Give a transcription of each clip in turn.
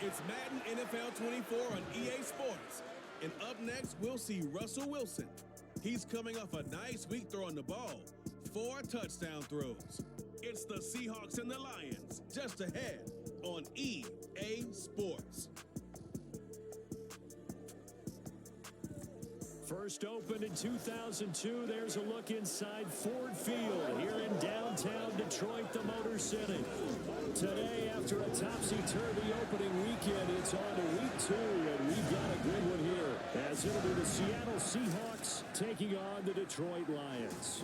It's Madden NFL 24 on EA Sports. And up next, we'll see Russell Wilson. He's coming off a nice week throwing the ball. 4 touchdown throws. It's the Seahawks and the Lions, just ahead on EA Sports. First opened in 2002, there's a look inside Ford Field here in downtown Detroit, the Motor City. Today, after a topsy-turvy opening weekend, it's on to week 2, and we've got a good one here, as it'll be the Seattle Seahawks taking on the Detroit Lions.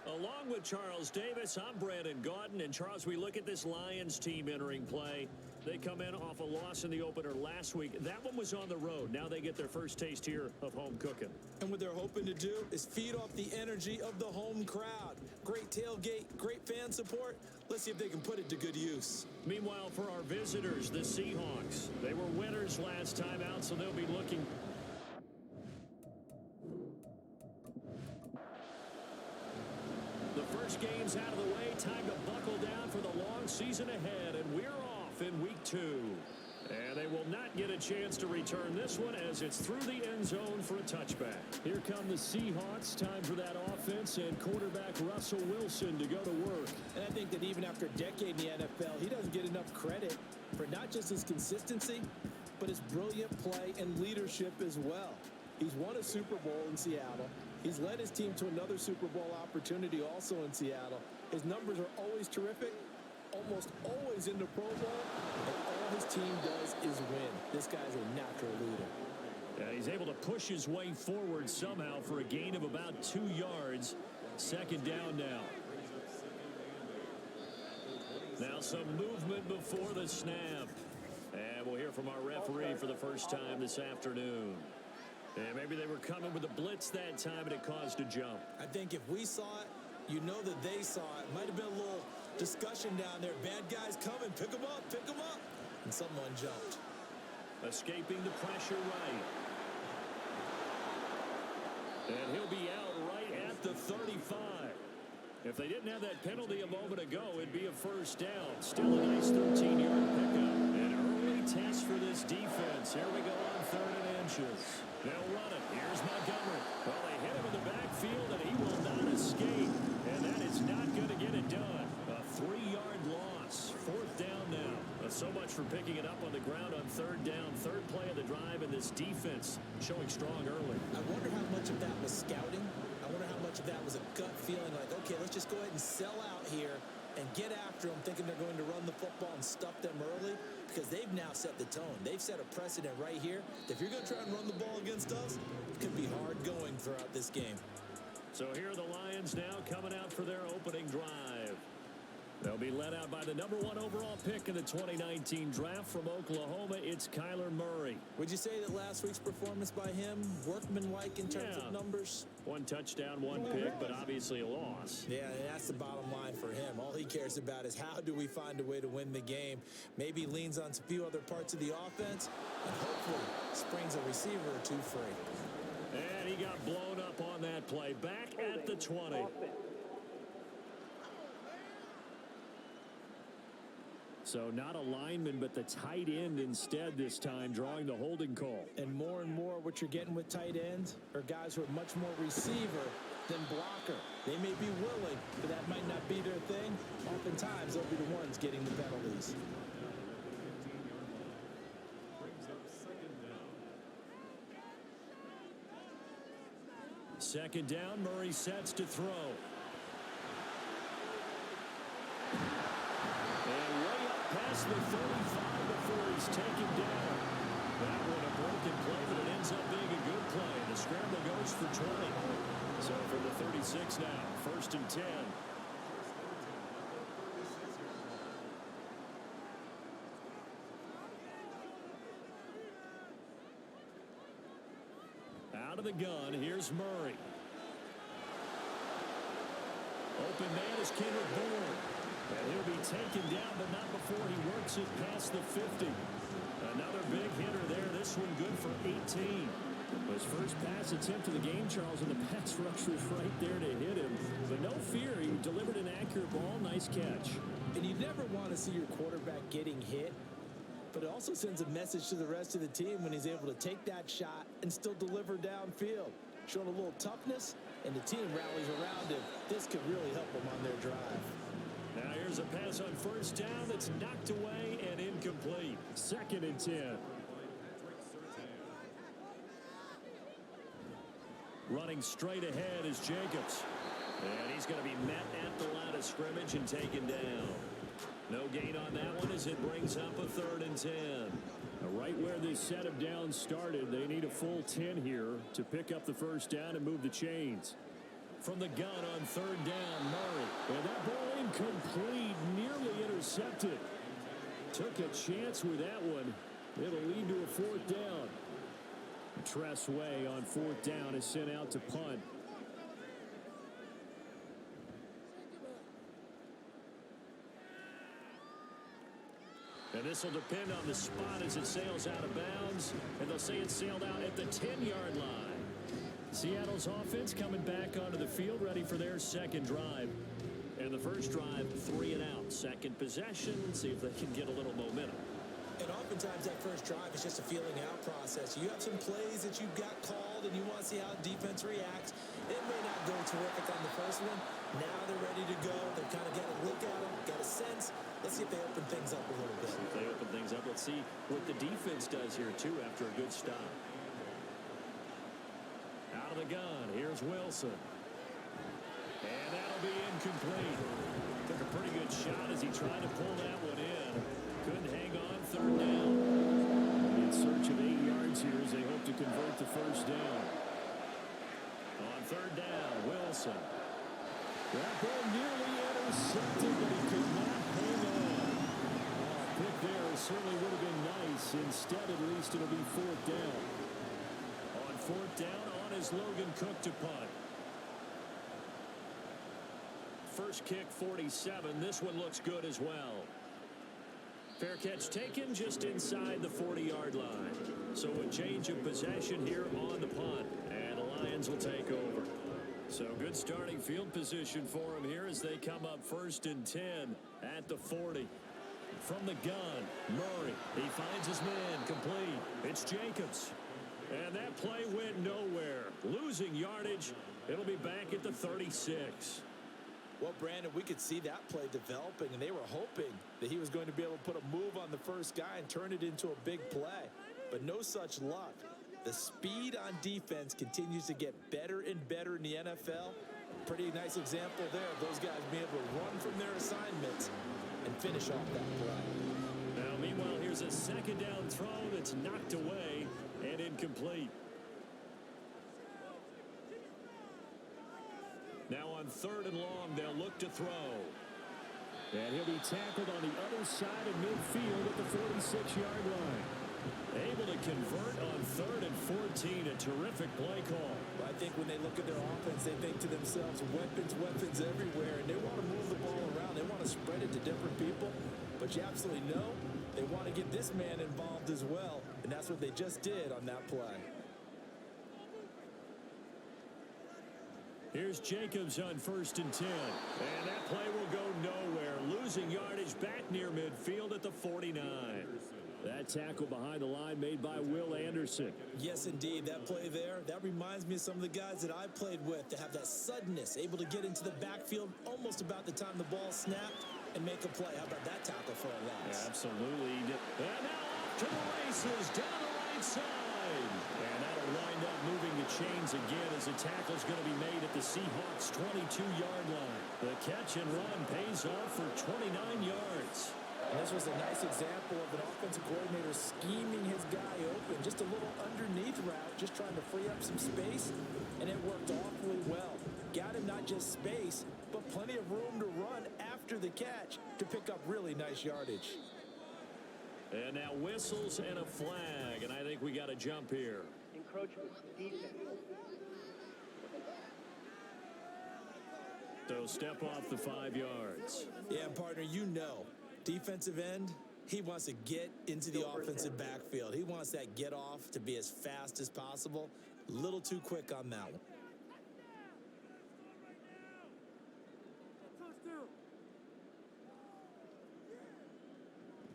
Along with Charles Davis, I'm Brandon Gaudin. And Charles, we look at this Lions team entering play. They come in off a loss in the opener last week. That one was on the road. Now they get their first taste here of home cooking. And what they're hoping to do is feed off the energy of the home crowd. Great tailgate, great fan support. Let's see if they can put it to good use. Meanwhile, for our visitors, the Seahawks, they were winners last time out, so they'll be looking. The first game's out of the way. Time to buckle down for the long season ahead, and we're off in week 2. And they will not get a chance to return this one as it's through the end zone for a touchback. Here come the Seahawks. Time for that offense and quarterback Russell Wilson to go to work. And I think that even after a decade in the NFL, he doesn't get enough credit for not just his consistency, but his brilliant play and leadership as well. He's won a Super Bowl in Seattle. He's led his team to another Super Bowl opportunity also in Seattle. His numbers are always terrific, almost always in the Pro Bowl, and all his team does is win. This guy's a natural leader. Yeah, he's able to push his way forward somehow for a gain of about 2 yards. Second down now. Now some movement before the snap. And we'll hear from our referee for the first time this afternoon. And maybe they were coming with a blitz that time and it caused a jump. I think if we saw it, you know that they saw it. Might have been a little discussion down there. Bad guys coming. Pick them up. Pick them up. And someone jumped. Escaping the pressure right. And he'll be out right at the 35. If they didn't have that penalty a moment ago, it'd be a first down. Still a nice 13-yard pickup. An early test for this defense. Here we go on 3rd and inches. They'll run it. Here's Montgomery. Well, they hit him in the backfield, and he will not escape. And that is not going to get it done. A 3-yard loss. 4th down now. So much for picking it up on the ground on 3rd down. 3rd play of the drive, and this defense showing strong early. I wonder how much of that was scouting. I wonder how much of that was a gut feeling like, okay, let's just go ahead and sell out here and get after them, thinking they're going to run the football and stuff them early, because they've now set the tone. They've set a precedent right here. If you're going to try and run the ball against us, it could be hard going throughout this game. So here are the Lions now coming out for their opening drive. They'll be led out by the number 1 overall pick in the 2019 draft from Oklahoma. It's Kyler Murray. Would you say that last week's performance by him, workmanlike in terms of numbers? 1 touchdown, 1 pick, but obviously a loss. Yeah, that's the bottom line for him. All he cares about is how do we find a way to win the game. Maybe leans on a few other parts of the offense, and hopefully springs a receiver or 2 free. And he got blown up on that play. Back at the 20. So not a lineman, but the tight end instead this time, drawing the holding call. And more what you're getting with tight ends are guys who are much more receiver than blocker. They may be willing, but that might not be their thing. Oftentimes, they'll be the ones getting the penalties. Second down, Murray sets to throw. Past the 35 before he's taken down. That one a broken play, but it ends up being a good play. The scramble goes for 20. So from the 36 now, 1st and 10. Out of the gun, here's Murray. Open man is Kendrick Bourne. And he'll be taken down, but not before he works it past the 50. Another big hitter there. This one good for 18. His first pass attempt of the game, Charles, and the pass rush was right there to hit him. But no fear, he delivered an accurate ball. Nice catch. And you never want to see your quarterback getting hit but it also sends a message to the rest of the team when he's able to take that shot and still deliver downfield. Showing a little toughness, and the team rallies around him. This could really help them on their drive. Now here's a pass on first down that's knocked away and incomplete. 2nd and 10. Running straight ahead is Jacobs. And he's going to be met at the line of scrimmage and taken down. No gain on that one as it brings up a 3rd and 10. Right where this set of downs started, they need a full 10 here to pick up the first down and move the chains. From the gun on 3rd down, Murray. And that ball incomplete, nearly intercepted. Took a chance with that one. It'll lead to a 4th down. Tressway on 4th down is sent out to punt. And this will depend on the spot as it sails out of bounds. And they'll say it sailed out at the 10-yard line. Seattle's offense coming back onto the field, ready for their 2nd drive. And the first drive, 3 and out. 2nd possession, see if they can get a little momentum. And oftentimes that first drive is just a feeling out process. You have some plays that you've got called and you want to see how defense reacts. It may not go terrific on the first one. Now they're ready to go. They've kind of got a look at them, got a sense. Let's see if they open things up a little bit. See if they open things up. Let's see what the defense does here, too, after a good stop. Out of the gun, here's Wilson. And that'll be incomplete. Took a pretty good shot as he tried to pull that one in. Couldn't hang on. 3rd down. In search of 8 yards here as they hope to convert the first down. On 3rd down, Wilson. That ball nearly intercepted, but he could not hang on. Pick there certainly would have been nice. Instead, at least it'll be 4th down. On 4th down, on is Logan Cook to punt. First kick, 47. This one looks good as well. Fair catch taken just inside the 40-yard line. So a change of possession here on the punt. And the Lions will take over. So good starting field position for them here as they come up 1st and 10 at the 40. From the gun, Murray. He finds his man complete. It's Jacobs. And that play went nowhere. Losing yardage. It'll be back at the 36. Well, Brandon, we could see that play developing, and they were hoping that he was going to be able to put a move on the first guy and turn it into a big play. But no such luck. The speed on defense continues to get better and better in the NFL. Pretty nice example there of those guys being able to run from their assignments and finish off that play. Now, meanwhile, here's a 2nd down throw that's knocked away and incomplete. Now on 3rd and long, they'll look to throw. And he'll be tackled on the other side of midfield at the 46-yard line. Able to convert on 3rd and 14. A terrific play call. Well, I think when they look at their offense, they think to themselves, weapons, weapons everywhere. And they want to move the ball around. They want to spread it to different people. But you absolutely know they want to get this man involved as well. And that's what they just did on that play. Here's Jacobs on 1st and 10. And that play will go nowhere. Losing yardage back near midfield at the 49. That tackle behind the line made by Will Anderson. Yes, indeed. That play there, that reminds me of some of the guys that I played with that have that suddenness, able to get into the backfield almost about the time the ball snapped and make a play. How about that tackle for a loss? Yeah, absolutely. And now off to the races down the right side. And that'll wind up moving the chains again as the tackle's going to be made at the Seahawks' 22-yard line. The catch and run pays off for 29 yards. And this was a nice example of an offensive coordinator scheming his guy open. Just a little underneath route, just trying to free up some space, and it worked awfully well. Got him not just space, but plenty of room to run after the catch to pick up really nice yardage. And now whistles and a flag, and I think we got to jump here. Encroachment, defense. So step off the 5 yards. Yeah, partner, you know, defensive end, he wants to get into the offensive backfield. He wants that get off to be as fast as possible. A little too quick on that one.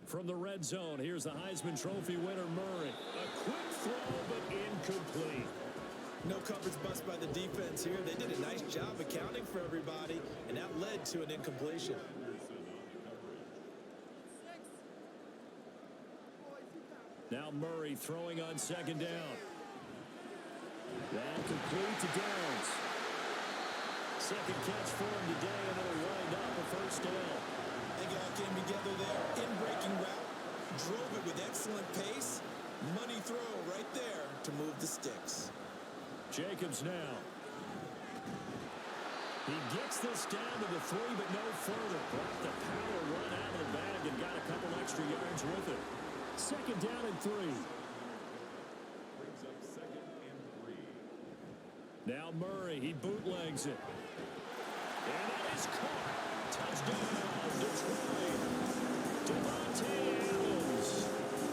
From the red zone, here's the Heisman Trophy winner, Murray. A quick throw, but incomplete. No coverage bust by the defense here. They did a nice job accounting for everybody, and that led to an incompletion. Now Murray throwing on second down. That complete to Downs. Second catch for him today, and it'll wind up a first down. They all came together there. In-breaking route. Drove it with excellent pace. Money throw right there to move the sticks. Jacobs now. He gets this down to the 3, but no further. Brought the power run out of the bag and got a couple extra yards with it. Second down and 3. Brings up second and 3. Now Murray, he bootlegs it. And that is caught. Touchdown, Detroit. Devontae Adams.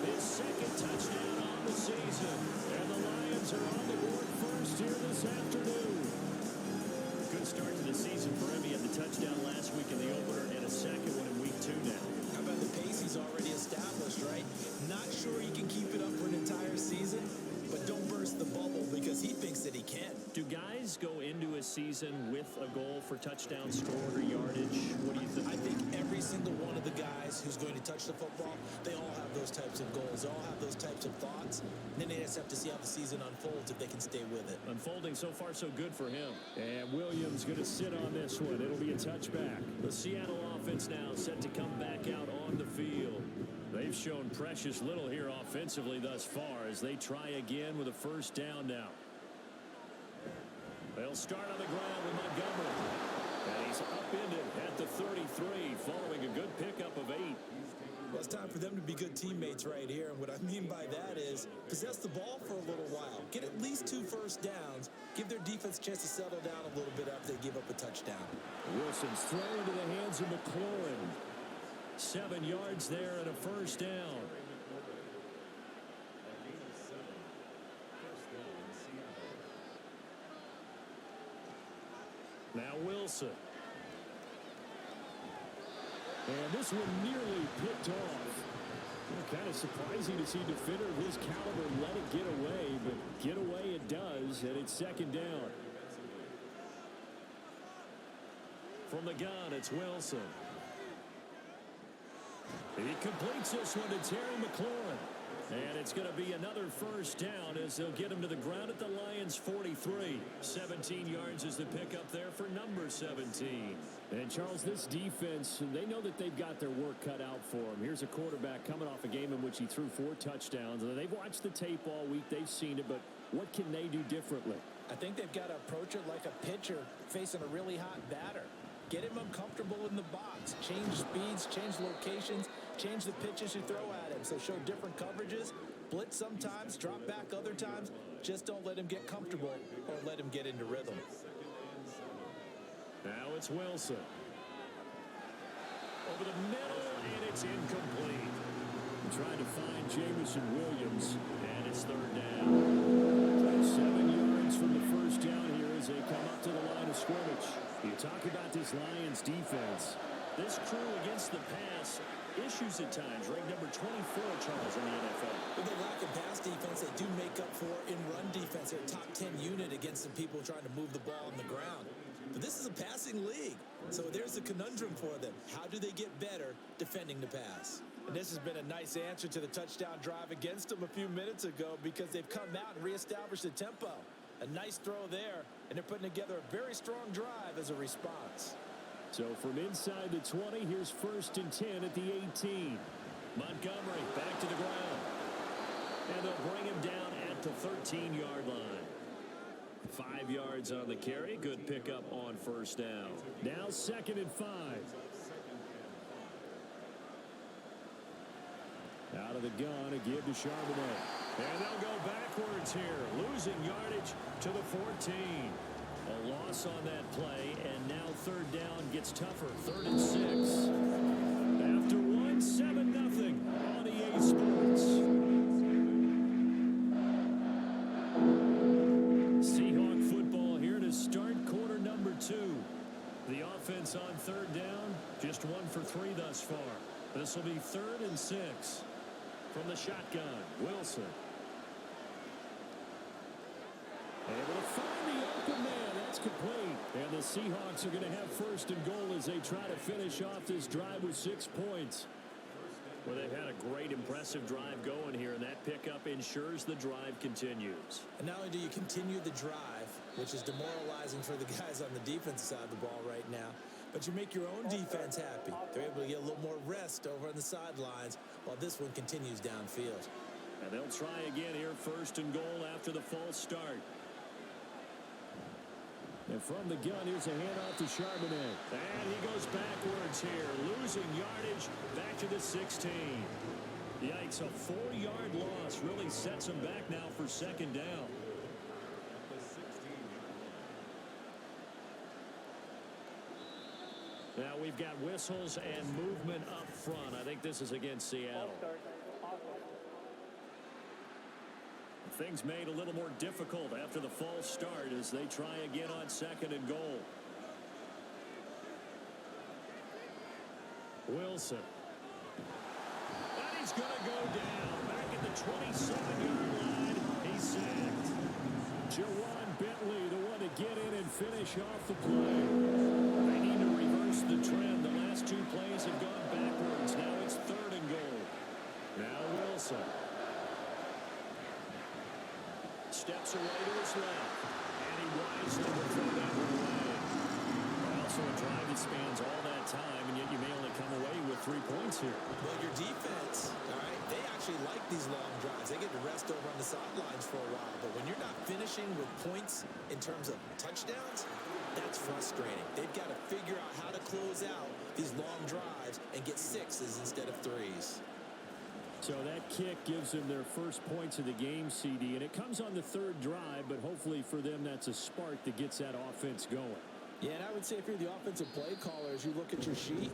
His second touchdown on the season. And the Lions are on the board first here this afternoon. Good start to the season for him. He had the touchdown last week in the opener and a second one in week 2 now. How about the pace he's already established, right? Not sure he can keep it up for an entire season, but don't burst the bubble because he thinks that he can. Do guys go into a season with a goal for touchdown scored or yardage? What do you think? I think every single one of the guys who's going to touch the football, they all have those types of goals. They all have those types of thoughts. And then they just have to see how the season unfolds if they can stay with it. Unfolding so far so good for him. And Williams going to sit on this one. It'll be a touchback. The Seattle offense now set to come back out on the field. They've shown precious little here offensively thus far as they try again with a first down now. They'll start on the ground with Montgomery. And he's upended at the 33 following a good pickup of 8. Well, it's time for them to be good teammates right here. And what I mean by that is possess the ball for a little while. Get at least 2 first downs. Give their defense a chance to settle down a little bit after they give up a touchdown. Wilson's throw into the hands of McLaurin. 7 yards there and a first down. Now Wilson. And this one nearly picked off. Kind of surprising to see a defender of his caliber let it get away, but get away it does, and it's second down. From the gun, it's Wilson. He completes this one to Terry McLaurin. And it's going to be another first down as they'll get him to the ground at the Lions' 43. 17 yards is the pickup there for number 17. And, Charles, this defense, they know that they've got their work cut out for them. Here's a quarterback coming off a game in which he threw 4 touchdowns. And they've watched the tape all week. They've seen it, but what can they do differently? I think they've got to approach it like a pitcher facing a really hot batter. Get him uncomfortable in the box. Change speeds, change locations, change the pitches you throw at him. So show different coverages, blitz sometimes, drop back other times. Just don't let him get comfortable or let him get into rhythm. Now it's Wilson. Over the middle, and it's incomplete. Trying to find Jamison Williams, and it's third down. 7 yards from the first down here as they come up to the line of scrimmage. You talk about this Lions defense. This crew against the pass, issues at times. Ranked number 24, Charles, in the NFL. With the lack of pass defense, they do make up for in run defense. They're a top 10 unit against the people trying to move the ball on the ground. But this is a passing league, so there's a conundrum for them. How do they get better defending the pass? And this has been a nice answer to the touchdown drive against them a few minutes ago because they've come out and reestablished the tempo. A nice throw there, and they're putting together a very strong drive as a response. So from inside the 20, here's first and 10 at the 18. Montgomery back to the ground. And they'll bring him down at the 13-yard line. 5 yards on the carry. Good pickup on first down. Now second and 5. Out of the gun, a give to Charbonnet. And they'll go backwards here, losing yardage to the 14. A loss on that play, and now third down gets tougher. 3rd and 6. After 1, 7-0 on EA Sports. Seahawk football here to start quarter number 2. The offense on third down, just 1 for 3 thus far. This will be 3rd and 6. From the shotgun, Wilson. Able to find the open man. That's complete. And the Seahawks are going to have 1st and goal as they try to finish off this drive with 6 points. Well, they've had a great, impressive drive going here, and that pickup ensures the drive continues. And not only do you continue the drive, which is demoralizing for the guys on the defensive side of the ball right now, but you make your own defense happy. They're able to get a little more rest over on the sidelines while this one continues downfield. And they'll try again here, 1st and goal after the false start. And from the gun, here's a handoff to Charbonnet. And he goes backwards here, losing yardage back to the 16. Yikes, a 4-yard loss really sets him back now for 2nd down. Now we've got whistles and movement up front. I think this is against Seattle. Things made a little more difficult after the false start as they try again on 2nd and goal. Wilson. And he's going to go down back at the 27-yard line. He's sacked. Jawan Bentley, the one to get in and finish off the play. They need to reverse the trend. The last 2 plays have gone backwards. Now it's 3rd and goal. Now Wilson. Steps away to his left. And he wisely will throw that one away. Also a drive that spans all that time, and yet you may only come away with 3 points here. Well, your defense, all right, they actually like these long drives. They get to rest over on the sidelines for a while. But when you're not finishing with points in terms of touchdowns, that's frustrating. They've got to figure out how to close out these long drives and get 6s instead of 3s. So that kick gives them their first points of the game, CD, and it comes on the 3rd drive, but hopefully for them that's a spark that gets that offense going. Yeah, and I would say if you're the offensive play caller, as you look at your sheet,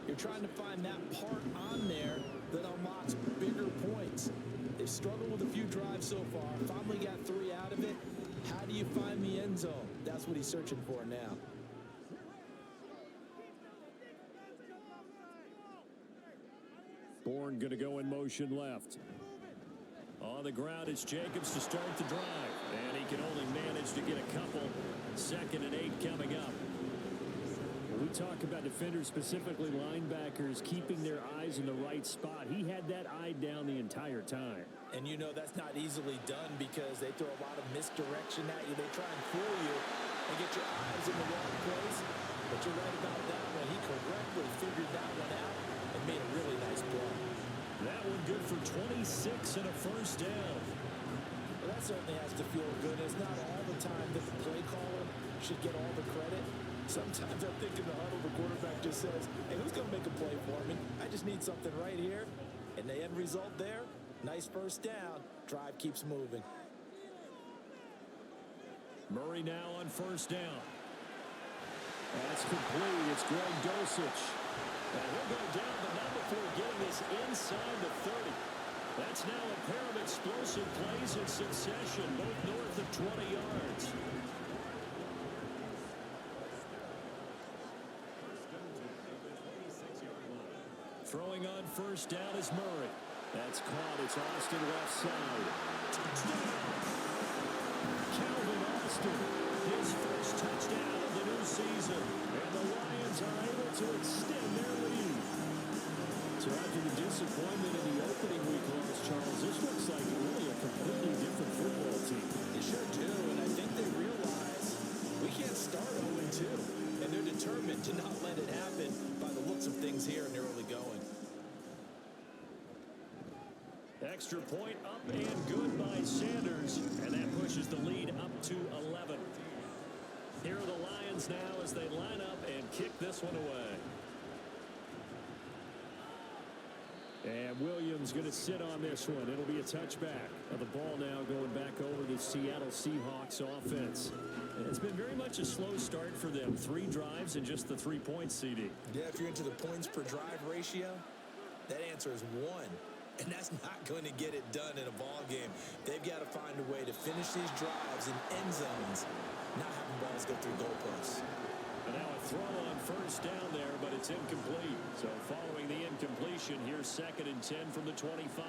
you're trying to find that part on there that unlocks bigger points. They've struggled with a few drives so far, finally got 3 out of it. How do you find the end zone? That's what he's searching for now. Bourne going to go in motion left. On the ground, it's Jacobs to start the drive. And he can only manage to get a couple. 2nd and 8 coming up. When we talk about defenders, specifically linebackers, keeping their eyes in the right spot, he had that eye down the entire time. And you know that's not easily done because they throw a lot of misdirection at you. They try and fool you and get your eyes in the wrong place. But you're right about that one. He correctly figured that one out and made a really nice play. That one good for 26 and a 1st down. Well, that certainly has to feel good. It's not all the time that the play caller should get all the credit. Sometimes I think in the huddle, the quarterback just says, hey, who's going to make a play for me? I just need something right here. And the end result there, nice 1st down. Drive keeps moving. Murray now on 1st down. That's complete. It's Greg Dulcich. And he'll go down the number before getting this inside the 30. That's now a pair of explosive plays in succession, both north of 20 yards. Throwing on 1st down is Murray. That's caught. It's Austin left side. Touchdown! Calvin Austin, his first touchdown of the new season. And the Lions are able to extend their lead. So after the disappointment in the opening week loss, Charles, this looks like really a completely different football team. They sure do, and I think they realize we can't start 0-2. And they're determined to not let it happen by the looks of things here in the early going. Extra point up and good by Sanders. And that pushes the lead up to 11. Here are the Lions now as they line up and kick this one away. And Williams going to sit on this one. It'll be a touchback. Now the ball now going back over the Seattle Seahawks offense. And it's been very much a slow start for them. 3 drives and just the 3 points, CD. Yeah, if you're into the points per drive ratio, that answer is 1. And that's not going to get it done in a ball game. They've got to find a way to finish these drives in end zones, not having balls go through goalposts. And now a throw on first down there, but it's incomplete. So following the incompletion, here's 2nd and 10 from the 25.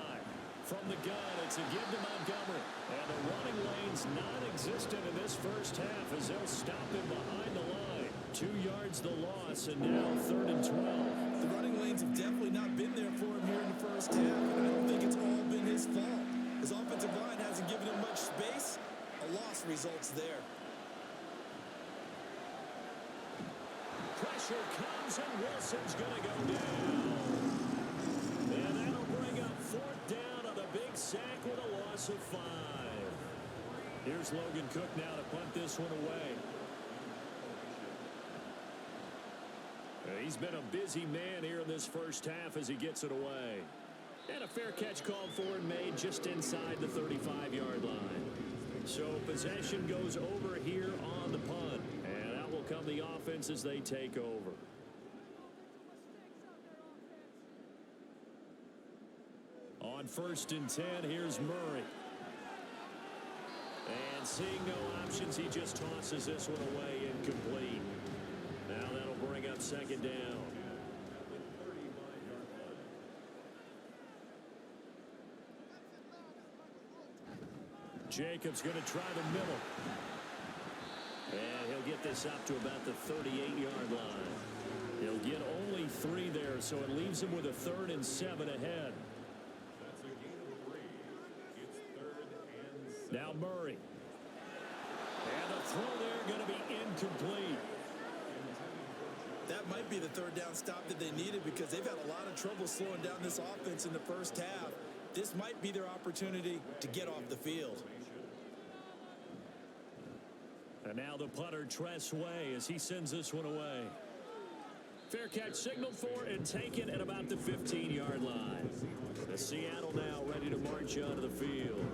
From the gun, it's a give to Montgomery. And the running lane's non-existent in this first half as they'll stop him behind the line. 2 yards the loss, and now 3rd and 12. The running lanes have definitely not been there for him here in the first half, and I don't think it's all been his fault. His offensive line hasn't given him much space. A loss results there. Pressure comes, and Wilson's going to go down. And that'll bring up 4th down on a big sack with a loss of 5. Here's Logan Cook now to punt this one away. He's been a busy man here in this first half as he gets it away. And a fair catch called for and made just inside the 35-yard line. So possession goes over here on the punt. And out will come the offense as they take over. On 1st and 10, here's Murray. And seeing no options, he just tosses this one away incomplete. Now that'll bring up 2nd down. Jacobs going to try the middle. And he'll get this up to about the 38-yard line. He'll get only 3 there, so it leaves him with a 3rd and 7 ahead. Now Murray. And the throw there going to be incomplete. That might be the 3rd down stop that they needed because they've had a lot of trouble slowing down this offense in the first half. This might be their opportunity to get off the field. And now the punter, Tress Way, as he sends this one away. Fair catch signaled for and taken at about the 15-yard line. The Seattle now ready to march onto the field.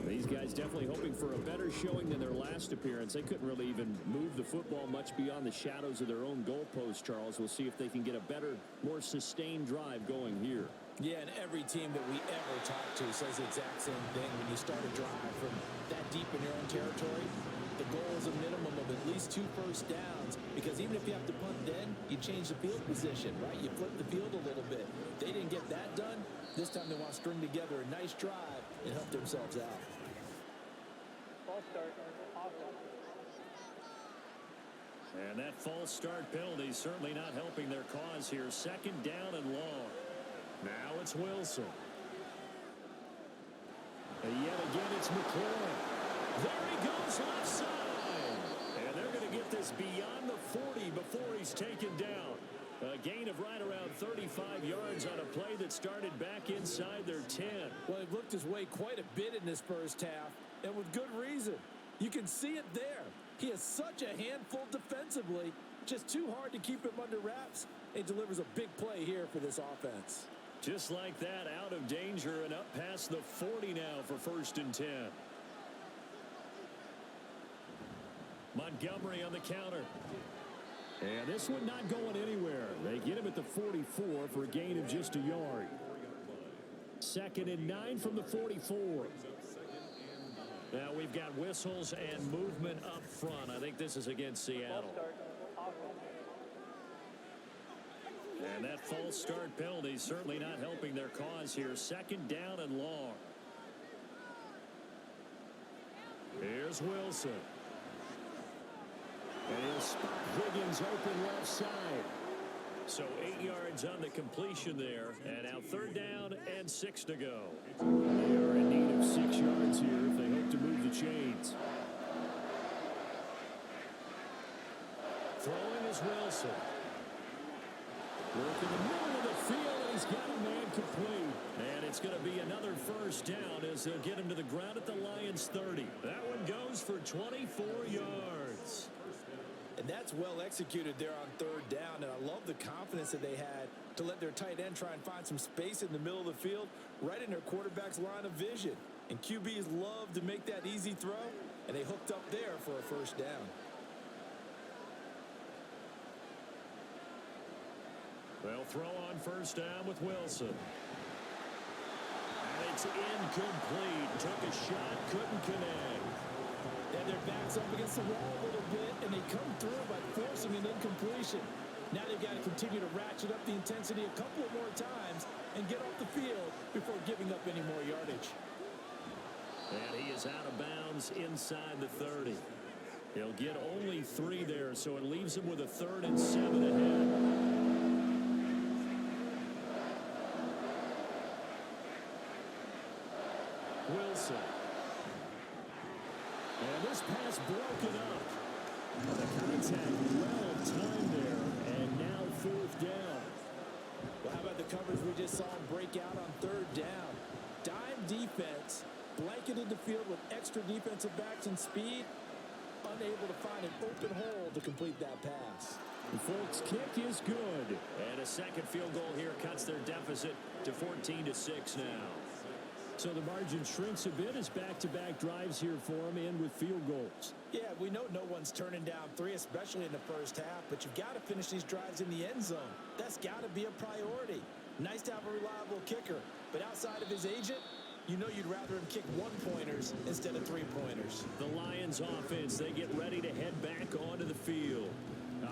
These guys definitely hoping for a better showing than their last appearance. They couldn't really even move the football much beyond the shadows of their own goalpost, Charles. We'll see if they can get a better, more sustained drive going here. Yeah, and every team that we ever talk to says the exact same thing. When you start a drive from that deep in your own territory, the goal is a minimum of at least 2 first downs, because even if you have to punt then, you change the field position, right? You flip the field a little bit. They didn't get that done. This time they want to string together a nice drive and help themselves out. False start. Offense. And that false start penalty certainly not helping their cause here. 2nd down and long. Now it's Wilson. And yet again it's McLaurin. There he goes left side. And they're going to get this beyond the 40 before he's taken down. A gain of right around 35 yards on a play that started back inside their 10. Well, he looked his way quite a bit in this first half, and with good reason. You can see it there. He is such a handful defensively, just too hard to keep him under wraps. He delivers a big play here for this offense. Just like that, out of danger and up past the 40 now for 1st and 10. Montgomery on the counter. And this one not going anywhere. They get him at the 44 for a gain of just a yard. 2nd and 9 from the 44. Now we've got whistles and movement up front. I think this is against Seattle. False start. Offense. And that false start penalty certainly not helping their cause here. 2nd down and long. Here's Wilson. And he'll spot Higgins open left side. So 8 yards on the completion there. And now 3rd down and 6 to go. They are in need of 6 yards here if they hope to move the chains. Throwing is Wilson. Working the middle of the field, and he's got a man complete. And it's going to be another 1st down as they'll get him to the ground at the Lions' 30. That one goes for 24 yards. And that's well executed there on 3rd down, and I love the confidence that they had to let their tight end try and find some space in the middle of the field, right in their quarterback's line of vision. And QBs love to make that easy throw, and they hooked up there for a 1st down. They'll throw on 1st down with Wilson. And it's incomplete. Took a shot, couldn't connect. Yeah, had their backs up against the wall a little bit, and they come through by forcing an incompletion. Now they've got to continue to ratchet up the intensity a couple of more times and get off the field before giving up any more yardage. And he is out of bounds inside the 30. He'll get only 3 there, so it leaves him with a 3rd and 7 ahead. Wilson. And this pass broken up. The contact well timed there, and now 4th down. Well, how about the coverage we just saw him break out on 3rd down? Dime defense, blanketed the field with extra defensive backs and speed, unable to find an open hole to complete that pass. The Folks' kick is good. And a second field goal here cuts their deficit to 14-6 now. So the margin shrinks a bit as back-to-back drives here for him, and with field goals. Yeah, we know no one's turning down 3, especially in the first half, but you've got to finish these drives in the end zone. That's got to be a priority. Nice to have a reliable kicker, but outside of his agent, you know you'd rather him kick 1-pointers instead of 3-pointers. The Lions offense, they get ready to head back onto the field.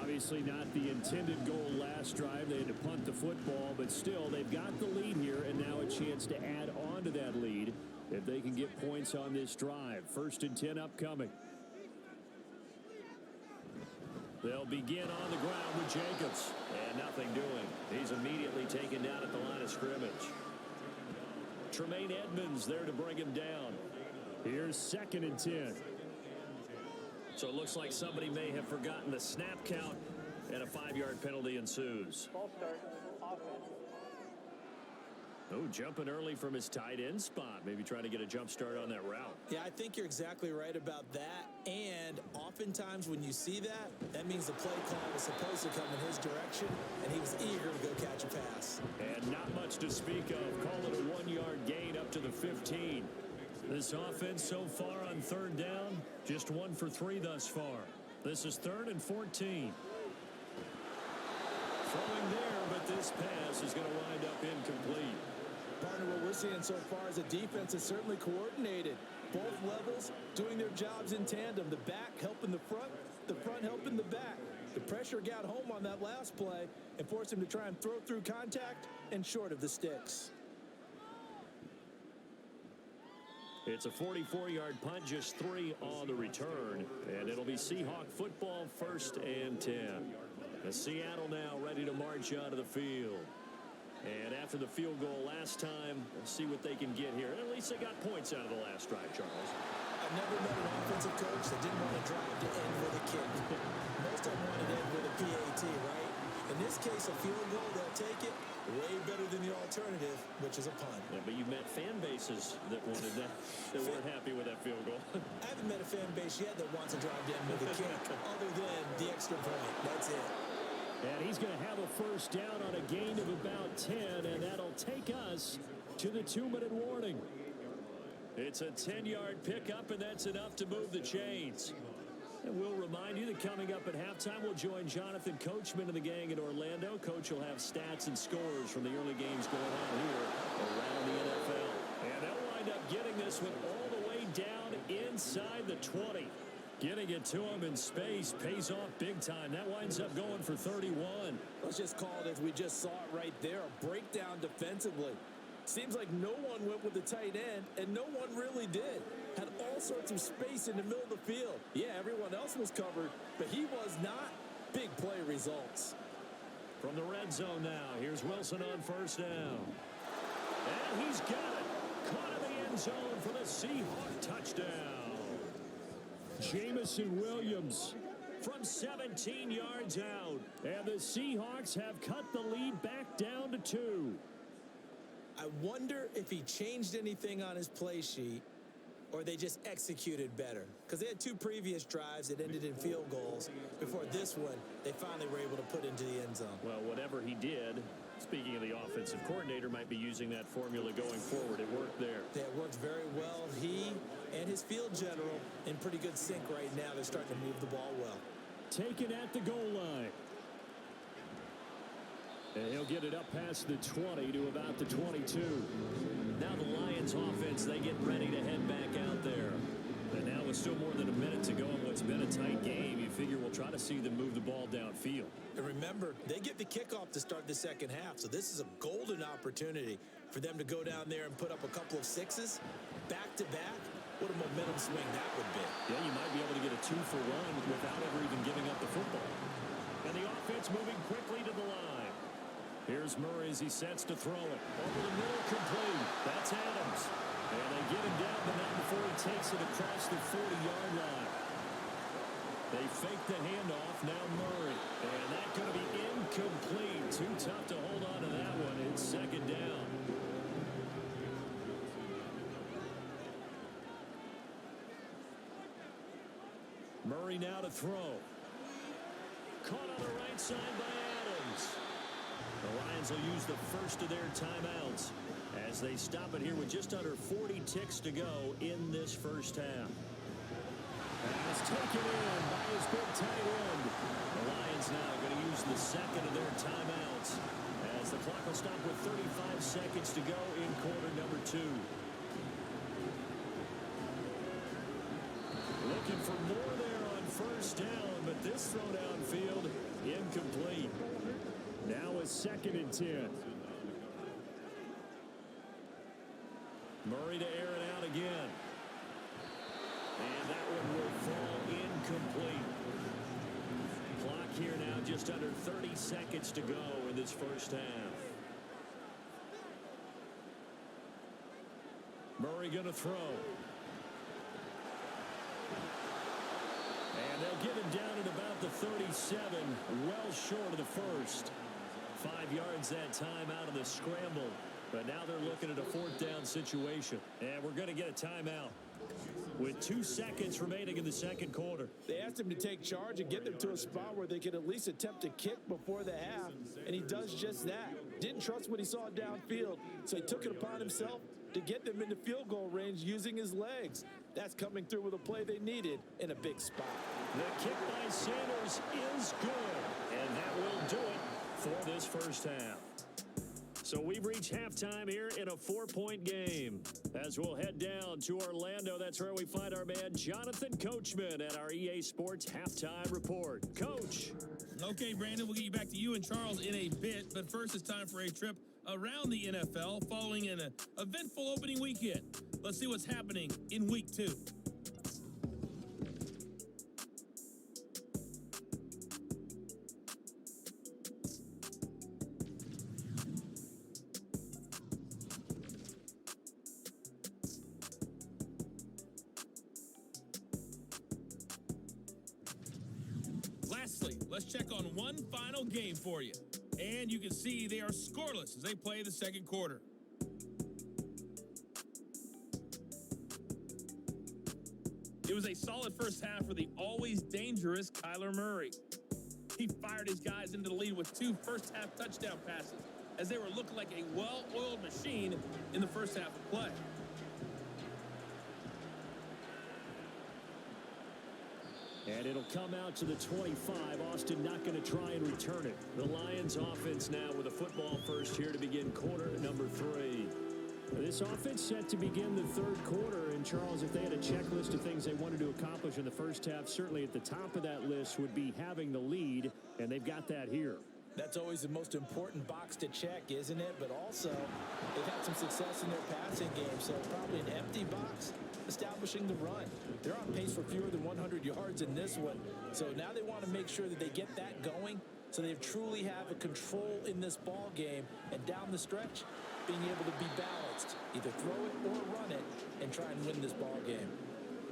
Obviously not the intended goal last drive. They had to punt the football, but still, they've got the lead here, and now a chance to add on to that lead if they can get points on this drive. 1st and 10 upcoming. They'll begin on the ground with Jacobs. And nothing doing. He's immediately taken down at the line of scrimmage. Tremaine Edmonds there to bring him down. Here's 2nd and 10. So it looks like somebody may have forgotten the snap count, and a 5-yard penalty ensues. False start. Offense. Oh, jumping early from his tight end spot. Maybe trying to get a jump start on that route. Yeah, I think you're exactly right about that. And oftentimes when you see that, that means the play call was supposed to come in his direction, and he was eager to go catch a pass. And not much to speak of. Call it a 1-yard gain up to the 15. This offense so far on 3rd down, just 1 for 3 thus far. This is 3rd and 14. Throwing there, but this pass is going to wind up incomplete. Partner, what we're seeing so far is a defense is certainly coordinated. Both levels doing their jobs in tandem. The back helping the front helping the back. The pressure got home on that last play and forced him to try and throw through contact and short of the sticks. It's a 44-yard punt, just 3 on the return. And it'll be Seahawk football, 1st and 10. The Seattle now ready to march out of the field. And after the field goal last time, we'll see what they can get here. At least they got points out of the last drive, Charles. I've never met an offensive coach that didn't want to drive to end with a kick. Most of them wanted to end with a PAT, right? In this case, a field goal, they'll take it. Way better than the alternative, which is a punt. Yeah, but you've met fan bases that wanted that, that weren't happy with that field goal. I haven't met a fan base yet that wants to drive to end with a kick, other than the extra point. That's it. And he's going to have a 1st down on a gain of about 10, and that'll take us to the 2-minute warning. It's a 10-yard pickup, and that's enough to move the chains. And we'll remind you that coming up at halftime, we'll join Jonathan Coachman and the gang in Orlando. Coach will have stats and scores from the early games going on here around the NFL. And they'll wind up getting this one all the way down inside the 20. Getting it to him in space pays off big time. That winds up going for 31. Let's just call it as we just saw it right there, a breakdown defensively. Seems like no one went with the tight end, and no one really did. Had all sorts of space in the middle of the field. Yeah, everyone else was covered, but he was not. Big play results. From the red zone now, here's Wilson on 1st down. And he's got it. Caught in the end zone for the Seahawk touchdown. Jamison Williams from 17 yards out. And the Seahawks have cut the lead back down to 2. I wonder if he changed anything on his play sheet or they just executed better. Because they had 2 previous drives that ended in field goals. Before this one, they finally were able to put into the end zone. Well, whatever he did, speaking of the offensive coordinator, might be using that formula going forward. It worked there. Yeah, it worked very well. He and his field general in pretty good sync right now. They're starting to move the ball well. Taken at the goal line. And he'll get it up past the 20 to about the 22. Now the Lions offense, they get ready to head back out there. And now with still more than a minute to go in what's been a tight game, you figure we'll try to see them move the ball downfield. And remember, they get the kickoff to start the second half, so this is a golden opportunity for them to go down there and put up a couple of sixes back-to-back. What a momentum swing that would be. Yeah, you might be able to get a 2-for-1 without ever even giving up the football. And the offense moving quickly to the line. Here's Murray as he sets to throw it. Over the middle, complete. That's Adams. And they get him down, but not before he takes it across the 40-yard line. They fake the handoff. Now Murray. And that's going to be incomplete. Too tough to hold on to that one. It's second down. Murray now to throw. Caught on the right side by Adams. The Lions will use the first of their timeouts as they stop it here with just under 40 ticks to go in this first half. Pass taken in by his big tight end. The Lions now going to use the second of their timeouts as the clock will stop with 35 seconds to go in quarter number 2. Looking for more there on first down, but this throw downfield incomplete. Now a 2nd and 10. Murray to air it out again. And that one will fall incomplete. Clock here now just under 30 seconds to go in this first half. Murray going to throw. And they'll get him down at about the 37, well short of the first. 5 yards that time out of the scramble. But now they're looking at a 4th down situation. And we're going to get a timeout with 2 seconds remaining in the second quarter. They asked him to take charge and get them to a spot where they could at least attempt to kick before the half, and he does just that. Didn't trust what he saw downfield, so he took it upon himself to get them into field goal range using his legs. That's coming through with a play they needed in a big spot. The kick by Sanders is good, and that will do it for this first half. So we've reached halftime here in a 4-point game. As we'll head down to Orlando, that's where we find our man Jonathan Coachman at our EA Sports Halftime Report. Coach. Okay, Brandon, we'll get you back to you and Charles in a bit. But first, it's time for a trip around the NFL following an eventful opening weekend. Let's see what's happening in Week 2. Lastly, let's check on one final game for you. And you can see they are scoreless as they play the second quarter. It was a solid first half for the always dangerous Kyler Murray. He fired his guys into the lead with 2 first-half touchdown passes as they were looking like a well-oiled machine in the first half of play. And it'll come out to the 25. Austin not going to try and return it. The Lions offense now with a football first here to begin quarter number 3. This offense set to begin the third quarter. And, Charles, if they had a checklist of things they wanted to accomplish in the first half, certainly at the top of that list would be having the lead, and they've got that here. That's always the most important box to check, isn't it? But also, they've had some success in their passing game, so probably an empty box establishing the run. They're on pace for fewer than 100 yards in this one, so now they want to make sure that they get that going so they truly have a control in this ball game, and down the stretch, being able to be balanced, either throw it or run it, and try and win this ball game.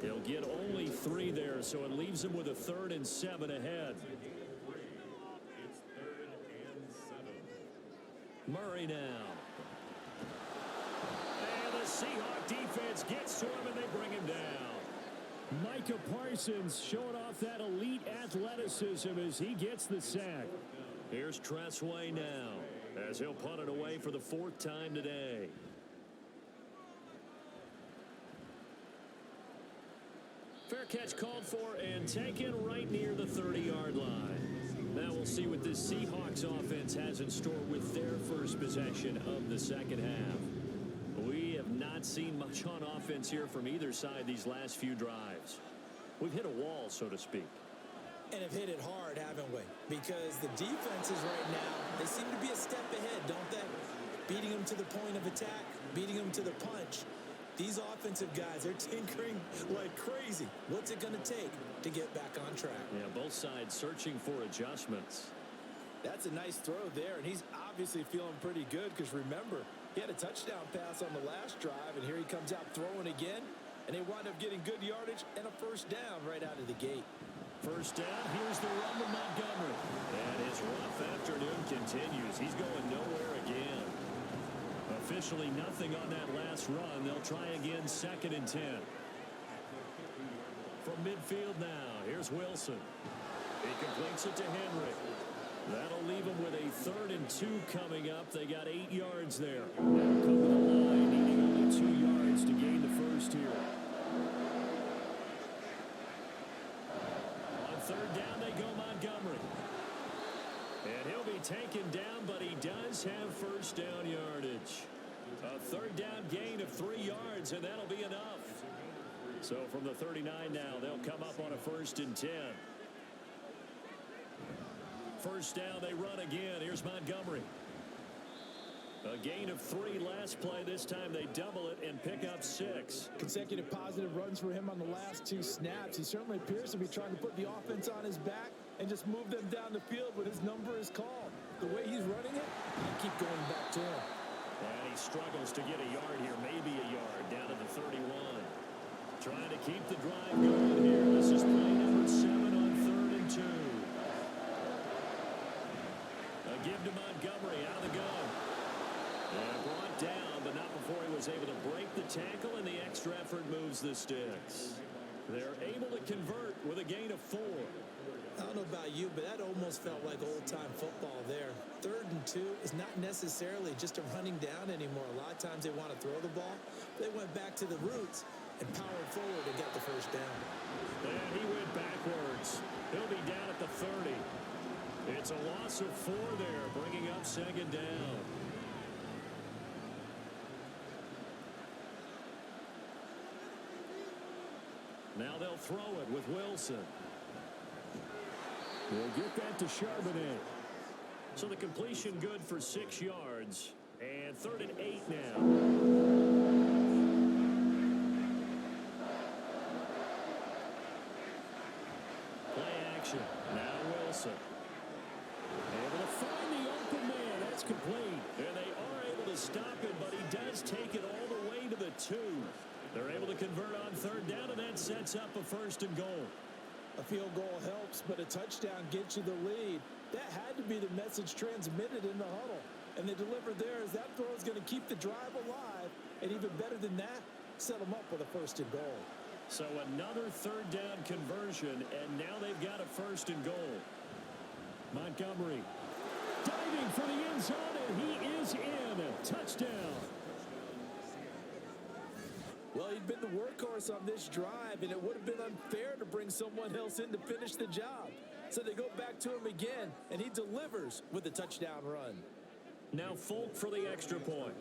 They'll get only 3 there, so it leaves them with a 3rd and 7 ahead. Murray now. And the Seahawks defense gets to him, and they bring him down. Micah Parsons showing off that elite athleticism as he gets the sack. Here's Tressway now as he'll punt it away for the 4th time today. Fair catch called for and taken right near the 30-yard line. Now we'll see what this Seahawks offense has in store with their first possession of the second half. We have not not seen much on offense here from either side these last few drives. We've hit a wall, so to speak. And have hit it hard, haven't we? Because the defenses right now, they seem to be a step ahead, don't they? Beating them to the point of attack, beating them to the punch. These offensive guys are tinkering like crazy. What's it going to take to get back on track? Yeah, both sides searching for adjustments. That's a nice throw there, and he's obviously feeling pretty good because, remember, he had a touchdown pass on the last drive, and here he comes out throwing again, and they wind up getting good yardage and a first down right out of the gate. First down, here's the run to Montgomery. And his rough afternoon continues. He's going nowhere again. Officially nothing on that last run. They'll try again, 2nd and 10. From midfield now, here's Wilson. He completes it to Henry. That'll leave him with a 3rd and 2 coming up. They got 8 yards there. They'll come to the line, needing only 2 yards to gain the first here. On 3rd down, they go Montgomery. And he'll be taken down, but he does have first down yardage. A 3rd down gain of 3 yards, and that'll be enough. So from the 39 now, they'll come up on a 1st and 10. First down, they run again. Here's Montgomery. A gain of 3 last play. This time they double it and pick up 6. Consecutive positive runs for him on the last 2 snaps. He certainly appears to be trying to put the offense on his back and just move them down the field when his number is called. The way he's running it, I keep going back to him. And he struggles to get a yard here, maybe a yard, down to the 31. Trying to keep the drive going here. This is play number 7 on 3rd and 2. A give to Montgomery out of the gun. And brought down, but not before he was able to break the tackle, and the extra effort moves the sticks. They're able to convert with a gain of 4. I don't know about you, but that almost felt like old-time football there. 3rd and 2 is not necessarily just a running down anymore. A lot of times they want to throw the ball. They went back to the roots and powered forward and got the first down. And he went backwards. He'll be down at the 30. It's a loss of 4 there, bringing up 2nd down. Now they'll throw it with Wilson. We'll get that to Charbonnet. So the completion good for 6 yards. And 3rd and 8 now. Play action. Now Wilson. Able to find the open man. That's complete. And they are able to stop it, but he does take it all the way to the 2. They're able to convert on 3rd down, and that sets up a 1st and goal. A field goal helps, but a touchdown gets you the lead. That had to be the message transmitted in the huddle. And they delivered there as that throw is going to keep the drive alive. And even better than that, set them up with a 1st and goal. So another 3rd down conversion, and now they've got a 1st and goal. Montgomery diving for the end zone, and he is in. Touchdown. Well, he'd been the workhorse on this drive, and it would have been unfair to bring someone else in to finish the job. So they go back to him again, and he delivers with a touchdown run. Now Folk for the extra point.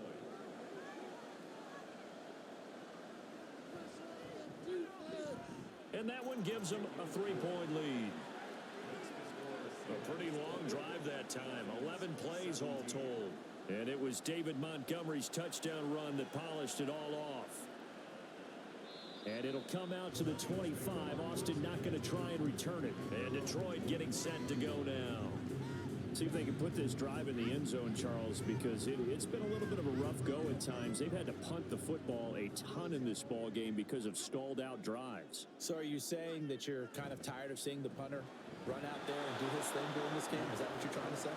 And that one gives them a 3-point lead. A pretty long drive that time. 11 plays all told. And it was David Montgomery's touchdown run that polished it all off. And it'll come out to the 25. Austin not going to try and return it. And Detroit getting set to go now. See if they can put this drive in the end zone, Charles, because it's been a little bit of a rough go at times. They've had to punt the football a ton in this ball game because of stalled out drives. So are you saying that you're kind of tired of seeing the punter run out there and do his thing during this game? Is that what you're trying to say?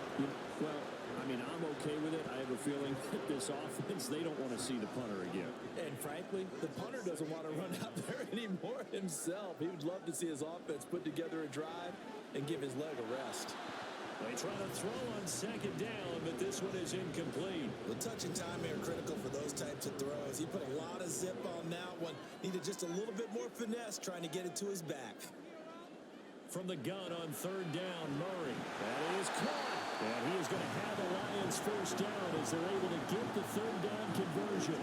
Well, I mean, I'm okay with it. I have a feeling that this offense, they don't want to see the punter again. And frankly, the punter doesn't want to run out there anymore himself. He would love to see his offense put together a drive and give his leg a rest. They try to throw on 2nd down, but this one is incomplete. Well, touch and time are critical for those types of throws. He put a lot of zip on that one. Needed just a little bit more finesse trying to get it to his back. From the gun on 3rd down, Murray. That is caught. And he is going to have the Lions first down as they're able to get the 3rd down conversion.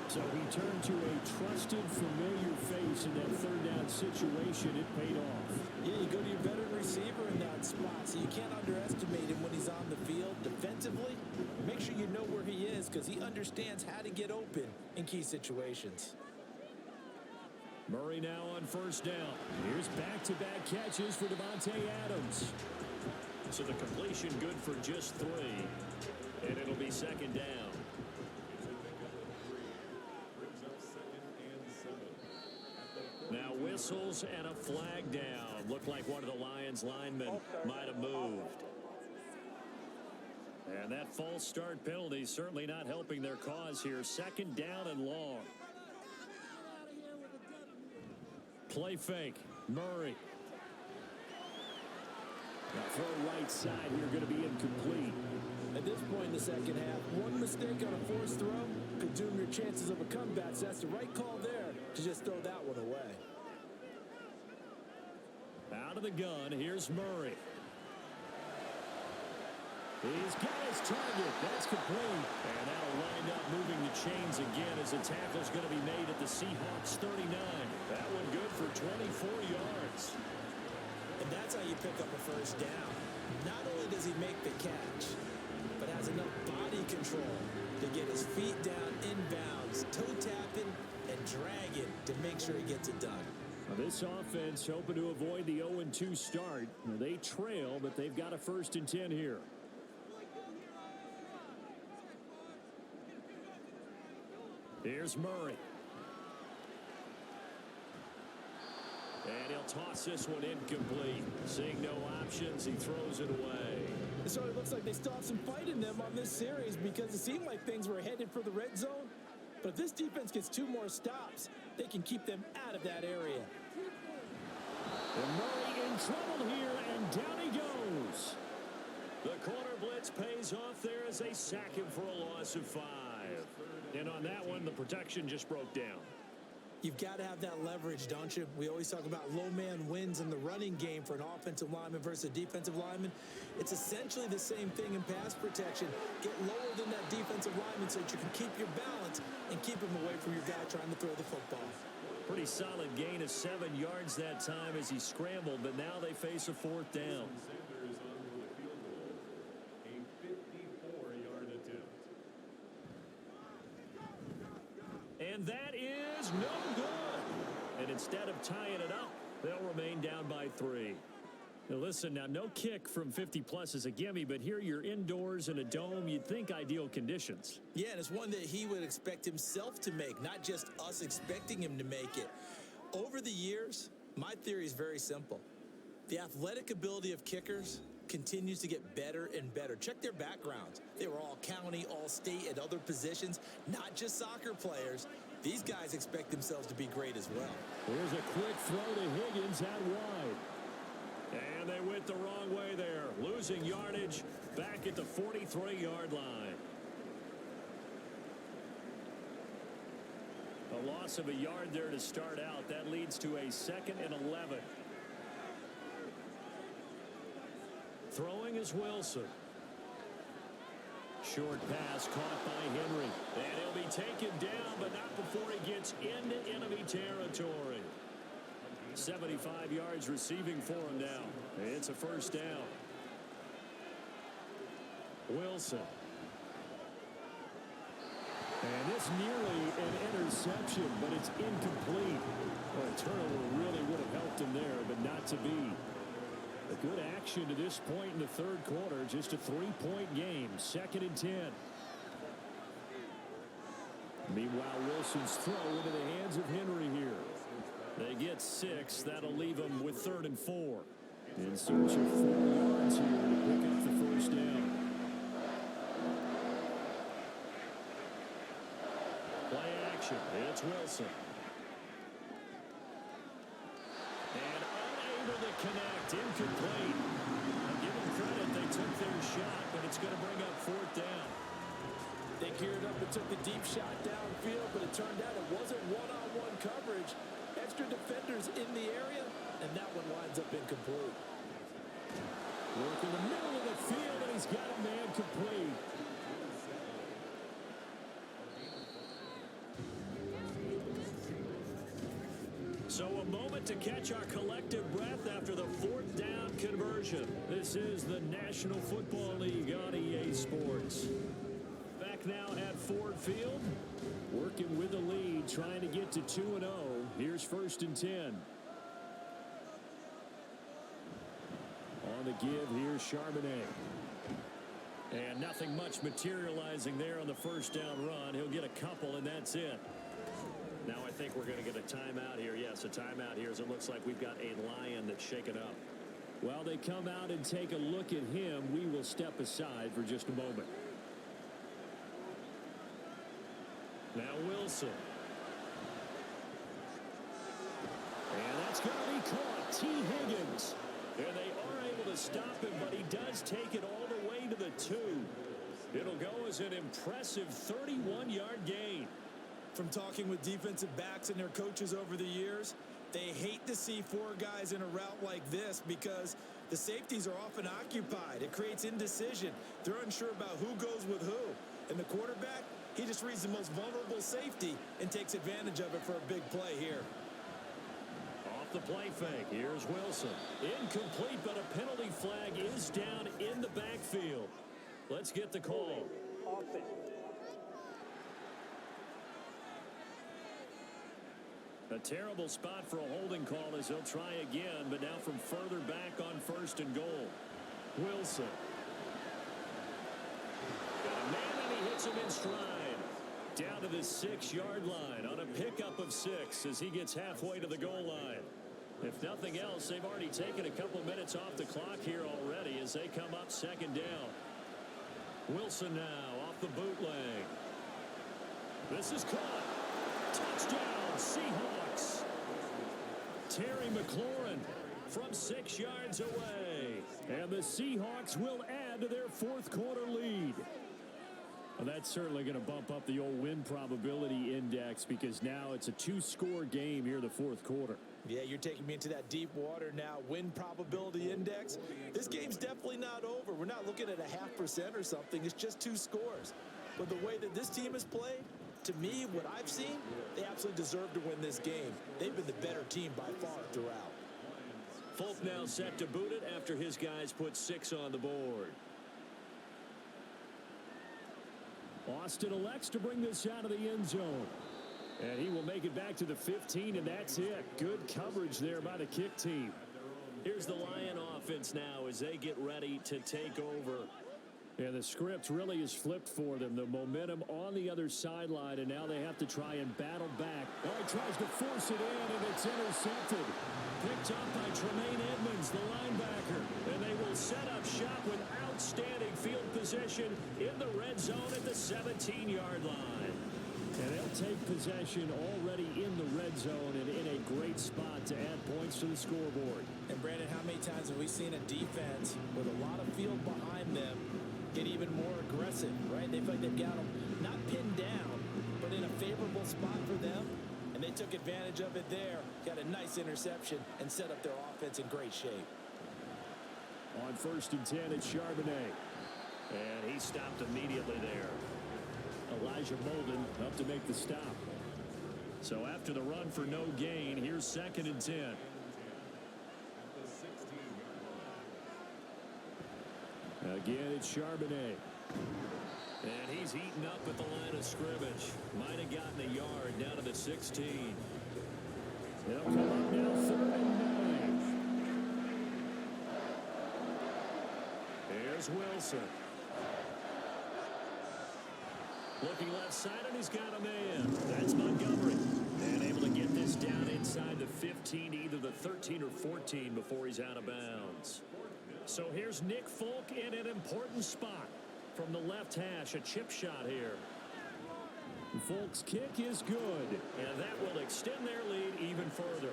So he turned to a trusted, familiar face in that third down situation. It paid off. Yeah, you go to your veteran receiver in that spot, so you can't underestimate him when he's on the field defensively. Make sure you know where he is because he understands how to get open in key situations. Murray now on first down. Here's back-to-back catches for Davante Adams. So the completion good for just 3. And it'll be second down. Now whistles and a flag down. Looked like one of the Lions linemen might have moved. And that false start penalty certainly not helping their cause here. Second down and long. Play fake. Murray. Now throw right side here going to be incomplete. At this point in the second half, one mistake on a forced throw could doom your chances of a comeback. So that's the right call there to just throw that one away. Out of the gun, here's Murray. He's got his target. That's complete. And that'll wind up moving the chains again as the tackle's going to be made at the Seahawks 39. That one good for 24 yards. And that's how you pick up a first down. Not only does he make the catch, but has enough body control to get his feet down inbounds, toe tapping and dragging to make sure he gets it done. Now this offense hoping to avoid the 0-2 start. Now they trail, but they've got a 1st and 10 here. Here's Murray. And he'll toss this one incomplete. Seeing no options, he throws it away. So it looks like they still have some fight in them on this series because it seemed like things were headed for the red zone. But if this defense gets 2 more stops, they can keep them out of that area. And Murray in trouble here, and down he goes. The corner blitz pays off there as they sack him for a loss of 5. And on that one, the protection just broke down. You've got to have that leverage, don't you? We always talk about low man wins in the running game for an offensive lineman versus a defensive lineman. It's essentially the same thing in pass protection. Get lower than that defensive lineman so that you can keep your balance and keep him away from your guy trying to throw the football. Pretty solid gain of 7 yards that time as he scrambled, but now they face a 4th down. And that is no good. And instead of tying it up, they'll remain down by 3. Now listen, now no kick from 50-plus is a gimme, but here you're indoors in a dome. You'd think ideal conditions. Yeah, and it's one that he would expect himself to make, not just us expecting him to make it. Over the years, my theory is very simple. The athletic ability of kickers continues to get better and better. Check their backgrounds. They were all county, all state at other positions, not just soccer players. These guys expect themselves to be great as well. Here's a quick throw to Higgins out wide. And they went the wrong way there, losing yardage back at the 43-yard line. A loss of a yard there to start out. That leads to a 2nd and 11. Throwing is Wilson. Short pass caught by Henry. And he'll be taken down, but not before he gets into enemy territory. 75 yards receiving for him now. It's a 1st down. Wilson. And this nearly an interception, but it's incomplete. Well, a turnover really would have helped him there, but not to be. A good action to this point in the 3rd quarter. Just a 3-point game. 2nd and 10. Meanwhile, Wilson's throw into the hands of Henry here. They get 6. That'll leave them with 3rd and 4. In search of 4 yards here to pick up the 1st down. Play action. It's Wilson. And unable to connect. Incomplete. And give them credit. They took their shot, but it's going to bring up 4th down. They geared up and took the deep shot downfield, but it turned out it wasn't one-on-one coverage. Extra defenders in the area, and that one winds up incomplete. Work in the middle of the field, and he's got a man complete. moment to catch our collective breath after the fourth down conversion. This is the National Football League on EA Sports. Back now at Ford Field, working with the lead, trying to get to 2-0. Here's 1st and 10. On the give, here's Charbonnet. And nothing much materializing there on the first down run. He'll get a couple, and that's it. Now I think we're going to get a timeout here. Yes, a timeout here as it looks like we've got a Lion that's shaken up. While they come out and take a look at him, we will step aside for just a moment. Now Wilson. And that's going to be caught. T. Higgins. And they are able to stop him, but he does take it all the way to the 2. It'll go as an impressive 31-yard gain. From talking with defensive backs and their coaches over the years, they hate to see 4 guys in a route like this because the safeties are often occupied. It creates indecision. They're unsure about who goes with who. And the quarterback, he just reads the most vulnerable safety and takes advantage of it for a big play here. Off the play fake, here's Wilson. Incomplete, but a penalty flag is down in the backfield. Let's get the call. Offense. A terrible spot for a holding call as he'll try again, but now from further back on 1st and goal. Wilson. Got a man, and he hits him in stride. Down to the 6-yard line on a pickup of 6 as he gets halfway to the goal line. If nothing else, they've already taken a couple minutes off the clock here already as they come up 2nd down. Wilson now off the bootleg. This is caught. Touchdown, Seahawks. Terry McLaurin from 6 yards away. And the Seahawks will add to their 4th quarter lead. Well, that's certainly going to bump up the old win probability index because now it's a 2-score game here in the 4th quarter. Yeah, you're taking me into that deep water now. Win probability index. This game's definitely not over. We're not looking at a 0.5% or something. It's just 2 scores. But the way that this team has played, to me, what I've seen, they absolutely deserve to win this game. They've been the better team by far throughout. Folk now set to boot it after his guys put 6 on the board. Austin elects to bring this out of the end zone. And he will make it back to the 15, and that's it. Good coverage there by the kick team. Here's the Lion offense now as they get ready to take over. And the script really is flipped for them. The momentum on the other sideline, and now they have to try and battle back. Oh, he tries to force it in, and it's intercepted. Picked up by Tremaine Edmonds, the linebacker. And they will set up shop with outstanding field position in the red zone at the 17-yard line. And they'll take possession already in the red zone and in a great spot to add points to the scoreboard. And, Brandon, how many times have we seen a defense with a lot of field behind them get even more aggressive, right? They feel like they've got them not pinned down, but in a favorable spot for them. And they took advantage of it there, got a nice interception, and set up their offense in great shape. On 1st and 10, it's Charbonnet. And he stopped immediately there. Elijah Molden up to make the stop. So after the run for no gain, here's 2nd and 10. Again, it's Charbonnet. And he's eaten up at the line of scrimmage. Might have gotten a yard down to the 16. They'll come up now 3rd and 9. Here's Wilson. Looking left side, and he's got a man. That's Montgomery. And able to get this down inside the 15, either the 13 or 14 before he's out of bounds. So here's Nick Folk in an important spot. From the left hash, a chip shot here. Folk's kick is good. And that will extend their lead even further.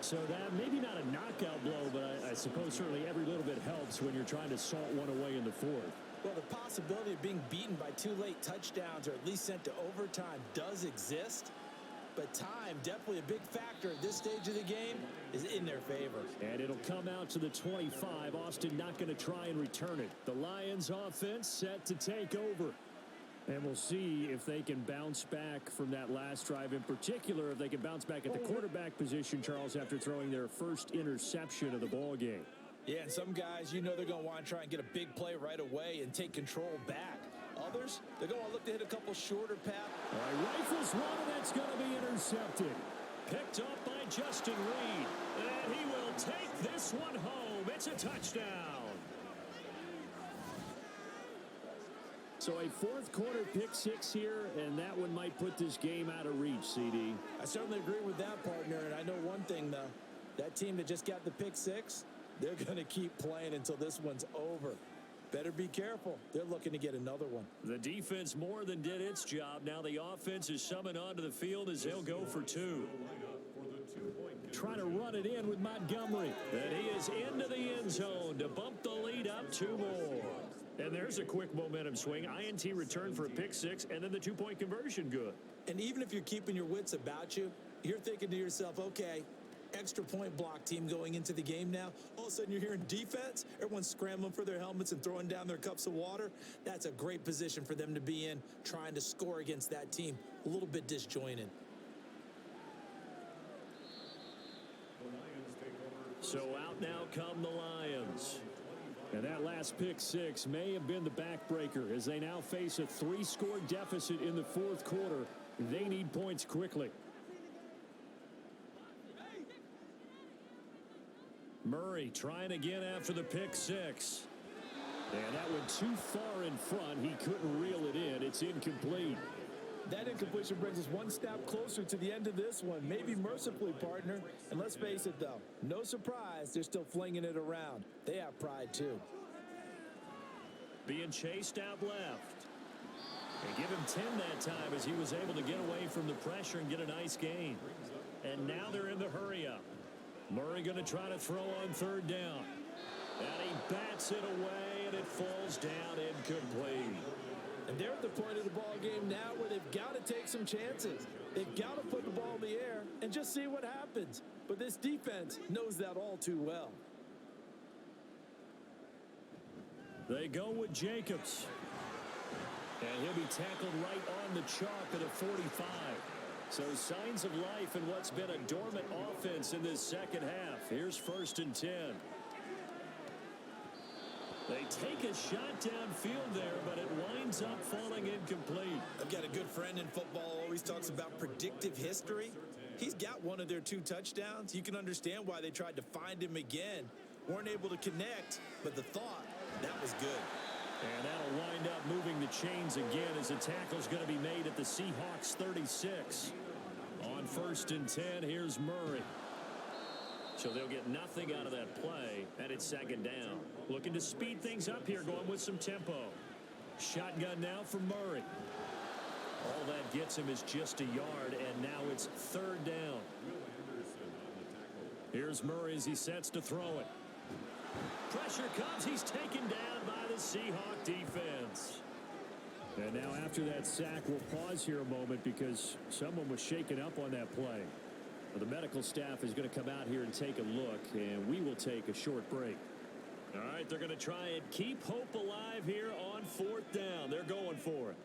So that maybe not a knockout blow, but I suppose certainly every little bit helps when you're trying to salt one away in the 4th. Well, the possibility of being beaten by 2 late touchdowns or at least sent to overtime does exist. But time, definitely a big factor at this stage of the game, is in their favor. And it'll come out to the 25. Austin not going to try and return it. The Lions offense set to take over. And we'll see if they can bounce back from that last drive. In particular, if they can bounce back at the quarterback position, Charles, after throwing their first interception of the ball game. Yeah, and some guys, they're going to want to try and get a big play right away and take control back. Others, they're going to look to hit a couple shorter passes. All right, rifles one, and that's going to be intercepted. Picked up by Justin Reed. And he will take this one home. It's a touchdown. So a fourth quarter pick six here, and that one might put this game out of reach, CD. I certainly agree with that, partner. And I know one thing, though. That team that just got the pick six, they're going to keep playing until this one's over. Better be careful. They're looking to get another one. The defense more than did its job. Now the offense is summoned onto the field as they'll go for two. Trying to run it in with Montgomery. And he is into the end zone to bump the lead up two more. And there's a quick momentum swing. INT return for a pick six, and then the two-point conversion good. And even if you're keeping your wits about you, you're thinking to yourself, okay, extra point block team going into the game now. All of a sudden you're hearing defense. Everyone's scrambling for their helmets and throwing down their cups of water. That's a great position for them to be in, trying to score against that team. A little bit disjointed. So out now come the Lions. And that last pick six may have been the backbreaker as they now face a three-score deficit in the fourth quarter. They need points quickly. Murray trying again after the pick six. And that went too far in front. He couldn't reel it in. It's incomplete. That incompletion brings us one step closer to the end of this one. Maybe mercifully, partner. And let's face it, though. No surprise, they're still flinging it around. They have pride, too. Being chased out left. They give him 10 that time as he was able to get away from the pressure and get a nice gain. And now they're in the hurry-up. Murray going to try to throw on third down. And he bats it away, and it falls down incomplete. And they're at the point of the ball game now where they've got to take some chances. They've got to put the ball in the air and just see what happens. But this defense knows that all too well. They go with Jacobs. And he'll be tackled right on the chalk at a 45. So signs of life in what's been a dormant offense in this second half. Here's 1st and 10. They take a shot downfield there, but it winds up falling incomplete. I've got a good friend in football, always talks about predictive history. He's got one of their 2 touchdowns. You can understand why they tried to find him again. Weren't able to connect, but the thought, that was good. And that'll wind up moving the chains again as the tackle's going to be made at the Seahawks 36. On 1st and 10, here's Murray. So they'll get nothing out of that play, and it's 2nd down. Looking to speed things up here, going with some tempo. Shotgun now for Murray. All that gets him is just a yard, and now it's 3rd down. Here's Murray as he sets to throw it. Pressure comes. He's taken down by the Seahawk defense. And now after that sack, we'll pause here a moment because someone was shaken up on that play. The medical staff is going to come out here and take a look, and we will take a short break. All right, they're going to try and keep hope alive here on 4th down. They're going for it.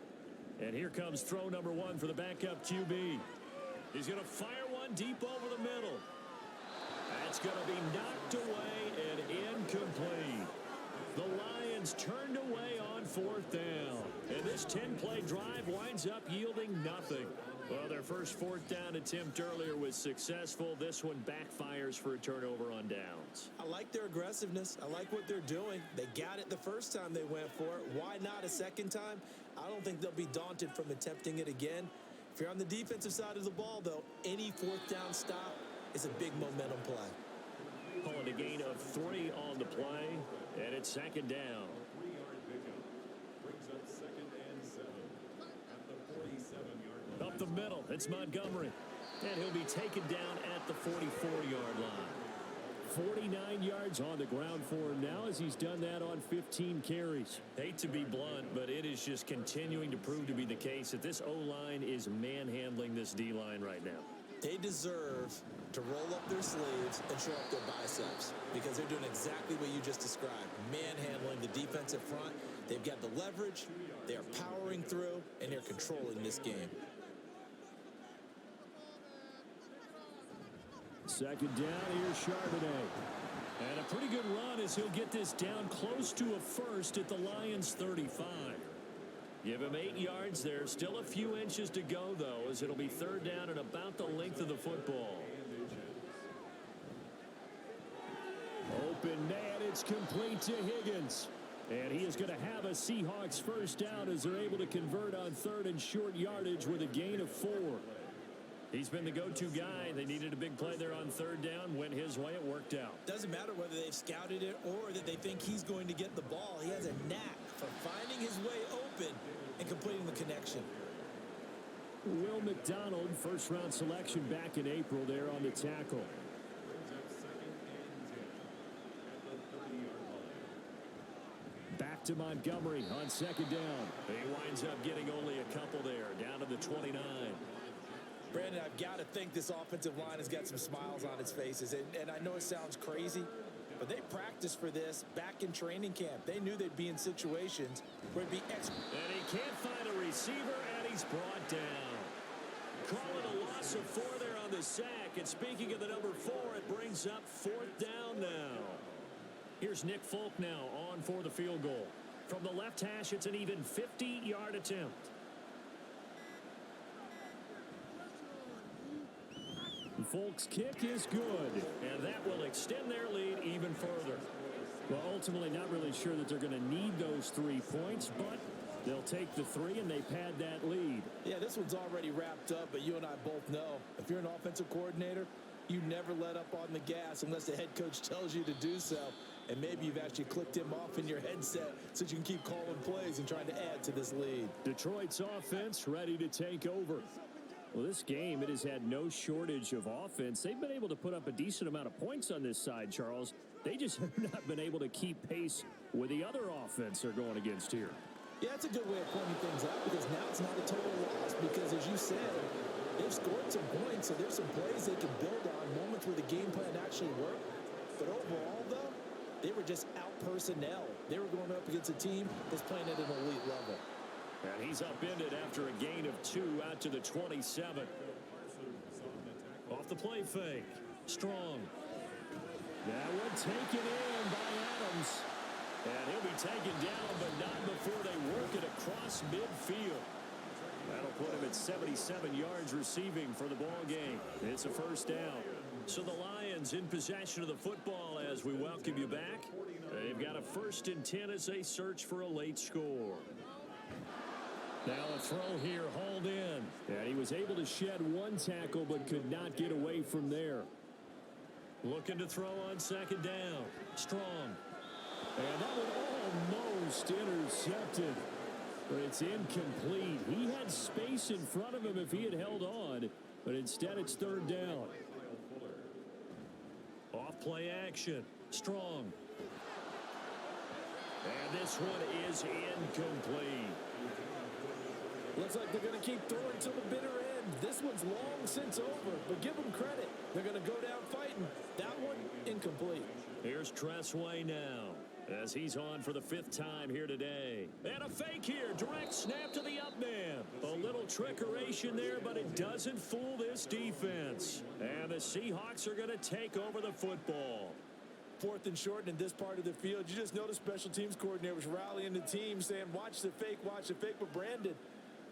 And here comes throw number 1 for the backup QB. He's going to fire one deep over the middle. That's going to be knocked away and incomplete. The Lions turned away on 4th down. And this 10-play drive winds up yielding nothing. Well, their first 4th down attempt earlier was successful. This one backfires for a turnover on downs. I like their aggressiveness. I like what they're doing. They got it the first time they went for it. Why not a second time? I don't think they'll be daunted from attempting it again. If you're on the defensive side of the ball, though, any 4th down stop is a big momentum play. Calling a gain of 3 on the play, and it's 2nd down. Up the middle, it's Montgomery. And he'll be taken down at the 44-yard line. 49 yards on the ground for him now as he's done that on 15 carries. Hate to be blunt, but it is just continuing to prove to be the case that this O-line is manhandling this D-line right now. They deserve to roll up their sleeves and show up their biceps because they're doing exactly what you just described. Manhandling the defensive front. They've got the leverage. They're powering through, and they're controlling this game. Second down, here's Charbonnet. And a pretty good run as he'll get this down close to a first at the Lions' 35. Give him 8 yards there. Still a few inches to go, though, as it'll be third down and about the length of the football. Open man, it's complete to Higgins. And he is going to have a Seahawks first down as they're able to convert on third and short yardage with a gain of 4. He's been the go-to guy. They needed a big play there on third down. Went his way. It worked out. Doesn't matter whether they've scouted it or that they think he's going to get the ball. He has a knack for finding his way open and completing the connection. Will McDonald, first-round selection back in April there on the tackle. Back to Montgomery on second down. He winds up getting only a couple there, down to the 29. Brandon, I've got to think this offensive line has got some smiles on its faces. And I know it sounds crazy, but they practiced for this back in training camp. They knew they'd be in situations where it'd be extra. And he can't find a receiver, and he's brought down. Call it a loss of 4 there on the sack. And speaking of the number 4, it brings up fourth down now. Here's Nick Folk now on for the field goal. From the left hash, it's an even 50-yard attempt. Folk's kick is good. And that will extend their lead even further. Well, ultimately not really sure that they're going to need those 3 points, but they'll take the 3 and they pad that lead. Yeah, this one's already wrapped up, but you and I both know if you're an offensive coordinator, you never let up on the gas unless the head coach tells you to do so. And maybe you've actually clicked him off in your headset so you can keep calling plays and trying to add to this lead. Detroit's offense ready to take over. Well, this game, it has had no shortage of offense. They've been able to put up a decent amount of points on this side, Charles. They just have not been able to keep pace with the other offense they're going against here. Yeah, that's a good way of pointing things out because now it's not a total loss because, as you said, they've scored some points, so there's some plays they can build on, moments where the game plan actually worked. But overall, though, they were just out-personnel. They were going up against a team that's playing at an elite level. And he's upended after a gain of 2 out to the 27. Off the play fake. Strong. That one taken in by Adams. And he'll be taken down, but not before they work it across midfield. That'll put him at 77 yards receiving for the ball game. It's a first down. So the Lions in possession of the football as we welcome you back. They've got a 1st and 10 as they search for a late score. Now a throw here, hauled in. And he was able to shed 1 tackle but could not get away from there. Looking to throw on second down. Strong. And that one almost intercepted. But it's incomplete. He had space in front of him if he had held on. But instead it's third down. Off play action. Strong. And this one is incomplete. Looks like they're going to keep throwing to the bitter end. This one's long since over, but give them credit. They're going to go down fighting. That one, incomplete. Here's Tressway now as he's on for the 5th time here today. And a fake here. Direct snap to the up man. A little trickeration there, but it doesn't fool this defense. And the Seahawks are going to take over the football. 4th and short in this part of the field. You just noticed special teams coordinators rallying the team saying, watch the fake, but Brandon,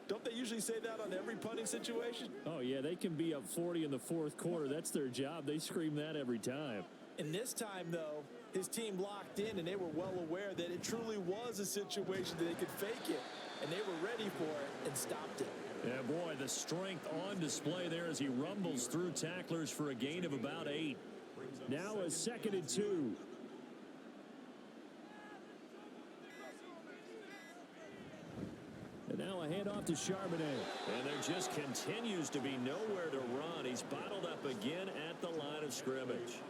don't they usually say that on every punting situation? Oh, yeah, they can be up 40 in the 4th quarter. That's their job. They scream that every time. And this time, though, his team locked in, and they were well aware that it truly was a situation that they could fake it, and they were ready for it and stopped it. Yeah, boy, the strength on display there as he rumbles through tacklers for a gain of about 8. Now a 2nd and 2. And now a handoff to Charbonnet. And there just continues to be nowhere to run. He's bottled up again at the line of scrimmage.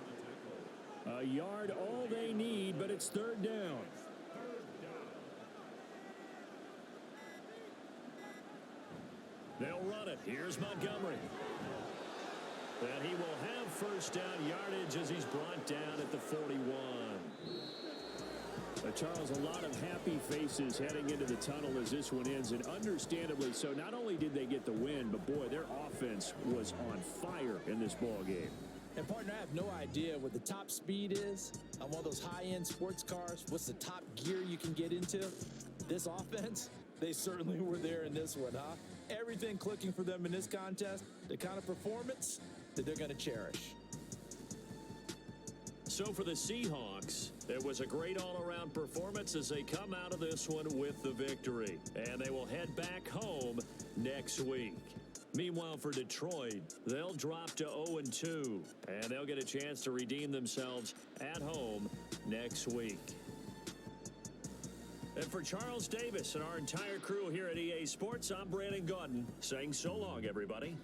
A yard all they need, but it's third down. They'll run it. Here's Montgomery. And he will have first down yardage as he's brought down at the 41. Charles, a lot of happy faces heading into the tunnel as this one ends, and understandably so. Not only did they get the win, but boy, their offense was on fire in this ball game. And partner, I have no idea what the top speed is on one of those high-end sports cars. What's the top gear you can get into? This offense, they certainly were there in this one, huh? Everything clicking for them in this contest, the kind of performance that they're going to cherish. So for the Seahawks, it was a great all-around performance as they come out of this one with the victory. And they will head back home next week. Meanwhile, for Detroit, they'll drop to 0-2, and they'll get a chance to redeem themselves at home next week. And for Charles Davis and our entire crew here at EA Sports, I'm Brandon Gaudin saying so long, everybody.